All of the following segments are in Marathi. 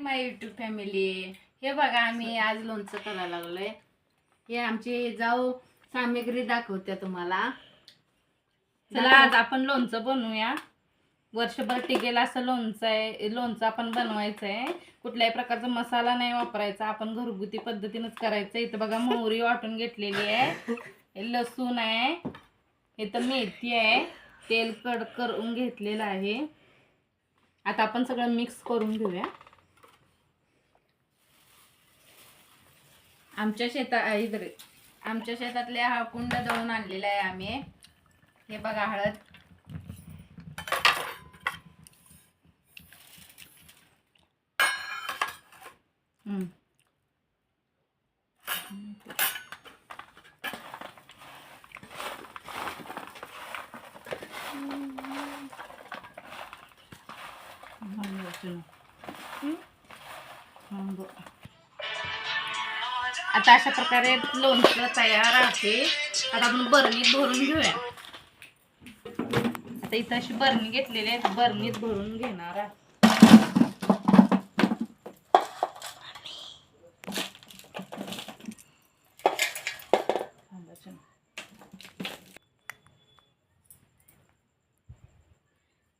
माय यूट्यूब फॅमिली, हे बघा आम्ही आज लोणचं करायला लागलोय. हे आमची जाऊ सामग्री दाखवते तुम्हाला. चला आज आपण लोणचं बनवूया. वर्षभर टिकेल असं लोणचं आहे. लोणचं आपण बनवायचं आहे. कुठल्याही प्रकारचा मसाला नाही वापरायचा. आपण घरगुती पद्धतीनेच करायचं. इथं बघा मोहरी वाटून घेतलेली आहे, लसूण आहे, इथं मेथी आहे, तेल करून घेतलेलं आहे. आता आपण सगळं मिक्स करून घेऊया. आमच्या शेतातले हा कुंड दळून आणलेला आहे आम्ही. हे बघा हळद, आता अशा प्रकारे लोणचं तयार आहे. आता आपण बरणीत भरून घेऊया. आता इथं अशी बरणी घेतलेली आहे, बरणीत भरून घेणार आहे.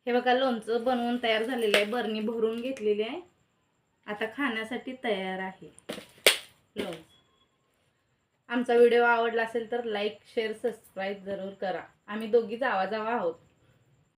हे बघा लोणचं बनवून तयार झालेलं आहे. बरणी भरून घेतलेली आहे. आता खाण्यासाठी तयार आहे लोणचं. आमचा व्हिडिओ आवडला असेल तर लाईक, शेअर, सबस्क्राईब जरूर करा. आम्ही दोघीच आवाजावा आहोत.